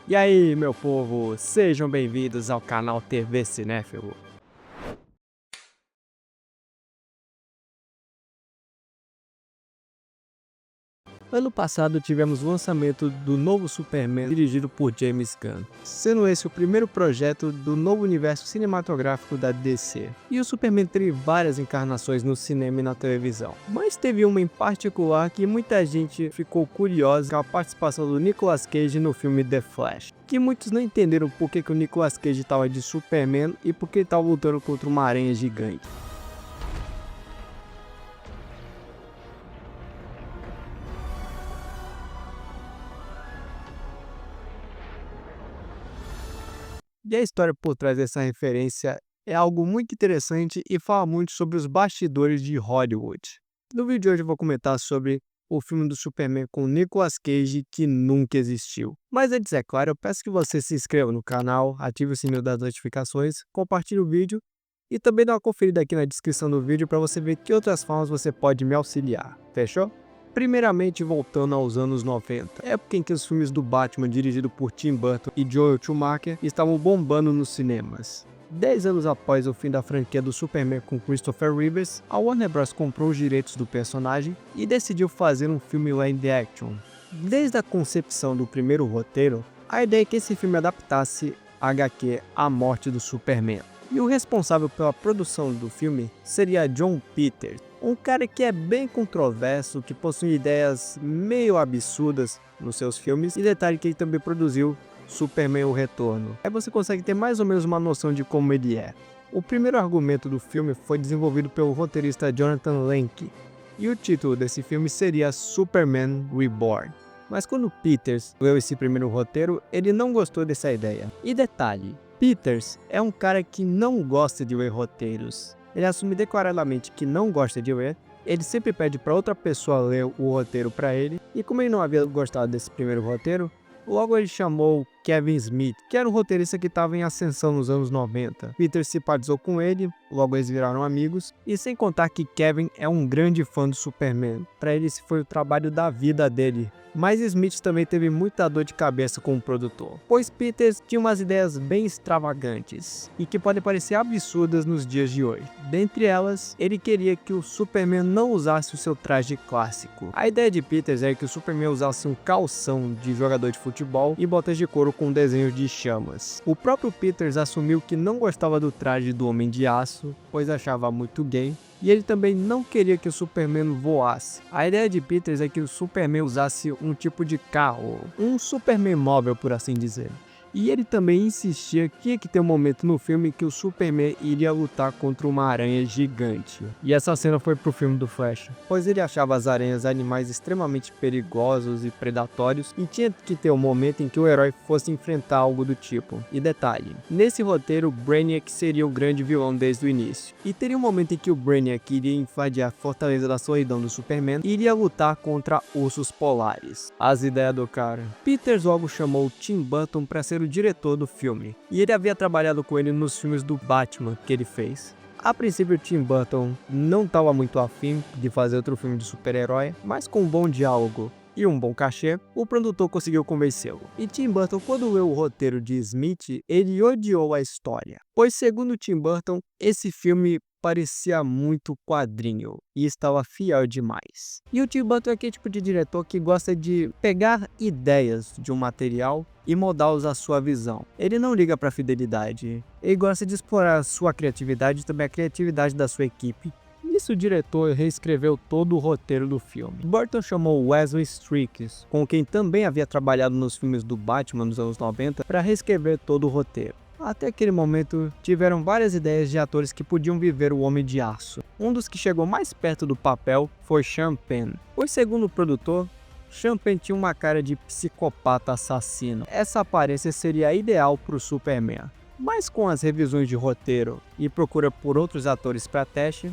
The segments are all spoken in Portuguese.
E aí, meu povo, sejam bem-vindos ao canal TV Cinéfilo. Ano passado tivemos o lançamento do novo Superman dirigido por James Gunn, sendo esse o primeiro projeto do novo universo cinematográfico da DC. E o Superman teve várias encarnações no cinema e na televisão, mas teve uma em particular que muita gente ficou curiosa com a participação do Nicolas Cage no filme The Flash. Que muitos não entenderam por que o Nicolas Cage estava de Superman e por que ele estava lutando contra uma aranha gigante. E a história por trás dessa referência é algo muito interessante e fala muito sobre os bastidores de Hollywood. No vídeo de hoje eu vou comentar sobre o filme do Superman com Nicolas Cage que nunca existiu. Mas antes, é claro, eu peço que você se inscreva no canal, ative o sininho das notificações, compartilhe o vídeo e também dá uma conferida aqui na descrição do vídeo para você ver que outras formas você pode me auxiliar. Fechou? Primeiramente, voltando aos anos 90, época em que os filmes do Batman, dirigido por Tim Burton e Joel Schumacher, estavam bombando nos cinemas. 10 anos após o fim da franquia do Superman com Christopher Reeves, a Warner Bros. Comprou os direitos do personagem e decidiu fazer um filme live action. Desde a concepção do primeiro roteiro, a ideia é que esse filme adaptasse a HQ A Morte do Superman. E o responsável pela produção do filme seria Jon Peters, um cara que é bem controverso, que possui ideias meio absurdas nos seus filmes, e detalhe que ele também produziu Superman O Retorno. Aí você consegue ter mais ou menos uma noção de como ele é. O primeiro argumento do filme foi desenvolvido pelo roteirista Jonathan Lange, e o título desse filme seria Superman Reborn. Mas quando Peters leu esse primeiro roteiro, ele não gostou dessa ideia. E detalhe, Peters é um cara que não gosta de ler roteiros. Ele assume declaradamente que não gosta de ler, ele sempre pede para outra pessoa ler o roteiro para ele, e como ele não havia gostado desse primeiro roteiro, logo ele chamou Kevin Smith, que era um roteirista que estava em ascensão nos anos 90. Peter simpatizou com ele, logo eles viraram amigos, e sem contar que Kevin é um grande fã do Superman. Para ele esse foi o trabalho da vida dele. Mas Smith também teve muita dor de cabeça com o produtor, pois Peters tinha umas ideias bem extravagantes e que podem parecer absurdas nos dias de hoje. Dentre elas, ele queria que o Superman não usasse o seu traje clássico. A ideia de Peters era que o Superman usasse um calção de jogador de futebol e botas de couro com desenhos de chamas. O próprio Peters assumiu que não gostava do traje do Homem de Aço, pois achava muito gay. E ele também não queria que o Superman voasse. A ideia de Peters é que o Superman usasse um tipo de carro, um Superman móvel, por assim dizer. E ele também insistia que tinha que ter um momento no filme que o Superman iria lutar contra uma aranha gigante. E essa cena foi pro filme do Flash, pois ele achava as aranhas animais extremamente perigosos e predatórios e tinha que ter um momento em que o herói fosse enfrentar algo do tipo. E detalhe, nesse roteiro Brainiac seria o grande vilão desde o início. E teria um momento em que o Brainiac iria invadir a Fortaleza da Solidão do Superman e iria lutar contra ursos polares. As ideias do cara. Peters logo chamou Tim Burton para ser o diretor do filme, e ele havia trabalhado com ele nos filmes do Batman que ele fez. A princípio, Tim Burton não estava muito afim de fazer outro filme de super-herói, mas com um bom diálogo e um bom cachê, o produtor conseguiu convencê-lo. E Tim Burton, quando leu o roteiro de Smith, ele odiou a história, pois segundo Tim Burton, esse filme parecia muito quadrinho e estava fiel demais. E o Tim Burton é aquele tipo de diretor que gosta de pegar ideias de um material e moldá-los à sua visão. Ele não liga para a fidelidade, ele gosta de explorar a sua criatividade e também a criatividade da sua equipe. Nisso, o diretor reescreveu todo o roteiro do filme. Burton chamou Wesley Strikes, com quem também havia trabalhado nos filmes do Batman nos anos 90, para reescrever todo o roteiro. Até aquele momento, tiveram várias ideias de atores que podiam viver o Homem de Aço. Um dos que chegou mais perto do papel foi Sean Penn, pois segundo o produtor, Sean Penn tinha uma cara de psicopata assassino. Essa aparência seria ideal para o Superman. Mas com as revisões de roteiro e procura por outros atores para teste,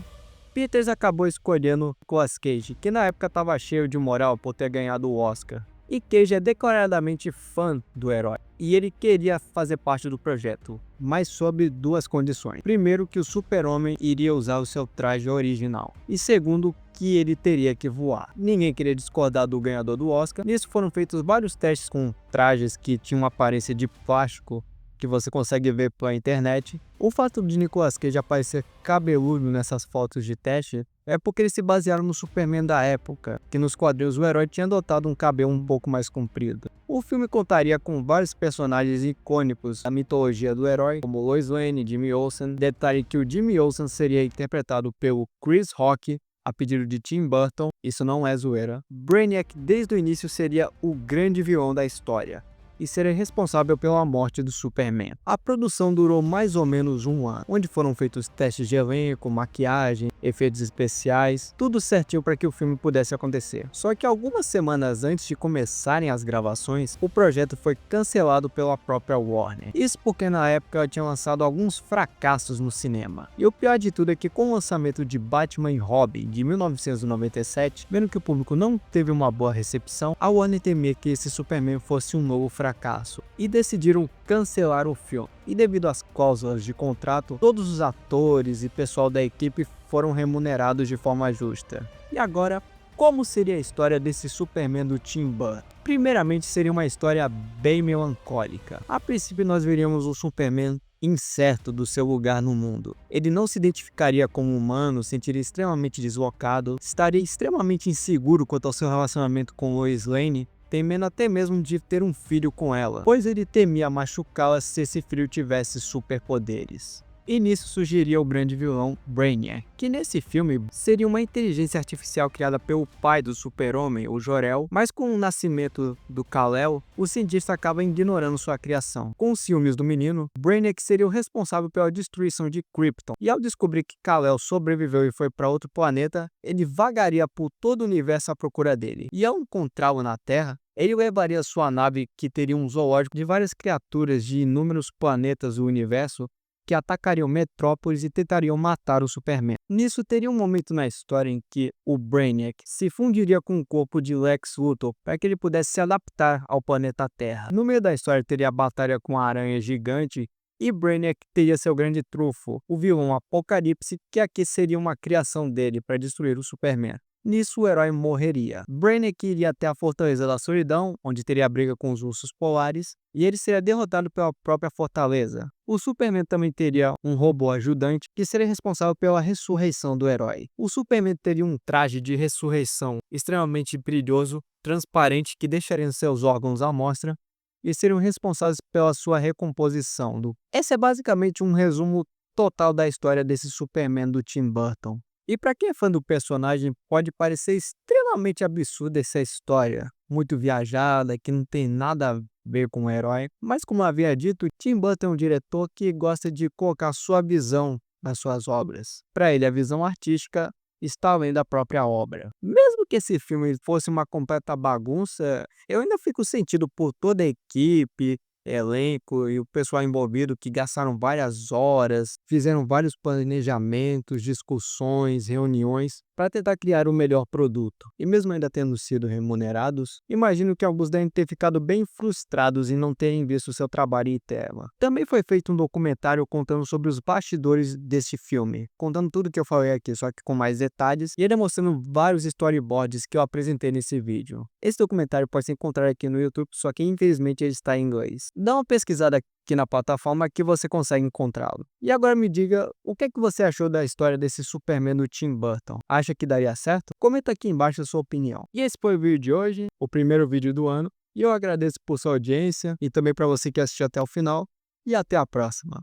Peters acabou escolhendo Nicolas Cage, que na época estava cheio de moral por ter ganhado o Oscar. E Cage é declaradamente fã do herói, e ele queria fazer parte do projeto, mas sob duas condições. Primeiro, que o Super-Homem iria usar o seu traje original, e segundo, que ele teria que voar. Ninguém queria discordar do ganhador do Oscar. Nisso foram feitos vários testes com trajes que tinham uma aparência de plástico, que você consegue ver pela internet. O fato de Nicolas Cage aparecer cabeludo nessas fotos de teste é porque eles se basearam no Superman da época, que nos quadrinhos o herói tinha adotado um cabelo um pouco mais comprido. O filme contaria com vários personagens icônicos da mitologia do herói, como Lois Lane e Jimmy Olsen. Detalhe que o Jimmy Olsen seria interpretado pelo Chris Rock, a pedido de Tim Burton, isso não é zoeira. Brainiac desde o início seria o grande vilão da história e seria responsável pela morte do Superman. A produção durou mais ou menos um ano, onde foram feitos testes de elenco, maquiagem, efeitos especiais, tudo certinho para que o filme pudesse acontecer. Só que algumas semanas antes de começarem as gravações, o projeto foi cancelado pela própria Warner. Isso porque na época ela tinha lançado alguns fracassos no cinema. E o pior de tudo é que com o lançamento de Batman e Robin de 1997, vendo que o público não teve uma boa recepção, a Warner temia que esse Superman fosse um novo fracasso e decidiram cancelar o filme. E devido às cláusulas de contrato, todos os atores e pessoal da equipe foram remunerados de forma justa. E agora, como seria a história desse Superman do Tim Burton? Primeiramente, seria uma história bem melancólica. A princípio, nós veríamos o Superman incerto do seu lugar no mundo. Ele não se identificaria como humano, sentiria extremamente deslocado, estaria extremamente inseguro quanto ao seu relacionamento com Lois Lane, temendo até mesmo de ter um filho com ela, pois ele temia machucá-la se esse filho tivesse superpoderes. E nisso surgiria o grande vilão Brainiac, que nesse filme seria uma inteligência artificial criada pelo pai do Super-Homem, o Jor-El, mas com o nascimento do Kal-El, o cientista acaba ignorando sua criação. Com os ciúmes do menino, Brainiac seria o responsável pela destruição de Krypton, e ao descobrir que Kal-El sobreviveu e foi para outro planeta, ele vagaria por todo o universo à procura dele. E ao encontrá-lo na Terra, ele levaria sua nave, que teria um zoológico de várias criaturas de inúmeros planetas do universo, que atacariam Metrópolis e tentariam matar o Superman. Nisso teria um momento na história em que o Brainiac se fundiria com o corpo de Lex Luthor para que ele pudesse se adaptar ao planeta Terra. No meio da história teria a batalha com a aranha gigante e Brainiac teria seu grande trunfo, o vilão Apocalipse, que aqui seria uma criação dele para destruir o Superman. Nisso o herói morreria. Brainiac iria até a Fortaleza da Solidão, onde teria a briga com os ursos polares, e ele seria derrotado pela própria fortaleza. O Superman também teria um robô ajudante, que seria responsável pela ressurreição do herói. O Superman teria um traje de ressurreição extremamente brilhoso, transparente, que deixaria seus órgãos à mostra, e seriam responsáveis pela sua recomposição. Esse é basicamente um resumo total da história desse Superman do Tim Burton. E para quem é fã do personagem, pode parecer extremamente absurda essa história, muito viajada, que não tem nada a ver com o herói. Mas como havia dito, Tim Burton é um diretor que gosta de colocar sua visão nas suas obras. Para ele, a visão artística está além da própria obra. Mesmo que esse filme fosse uma completa bagunça, eu ainda fico sentido por toda a equipe, elenco e o pessoal envolvido que gastaram várias horas, fizeram vários planejamentos, discussões, reuniões para tentar criar o melhor produto. E mesmo ainda tendo sido remunerados, imagino que alguns devem ter ficado bem frustrados em não terem visto seu trabalho em tela. Também foi feito um documentário contando sobre os bastidores deste filme, contando tudo que eu falei aqui, só que com mais detalhes, e ainda mostrando vários storyboards que eu apresentei nesse vídeo. Esse documentário pode ser encontrado aqui no YouTube, só que infelizmente ele está em inglês. Dá uma pesquisada aqui na plataforma que você consegue encontrá-lo. E agora me diga, o que é que você achou da história desse Superman do Tim Burton? Acha que daria certo? Comenta aqui embaixo a sua opinião. E esse foi o vídeo de hoje, o primeiro vídeo do ano, e eu agradeço por sua audiência e também para você que assistiu até o final, e até a próxima.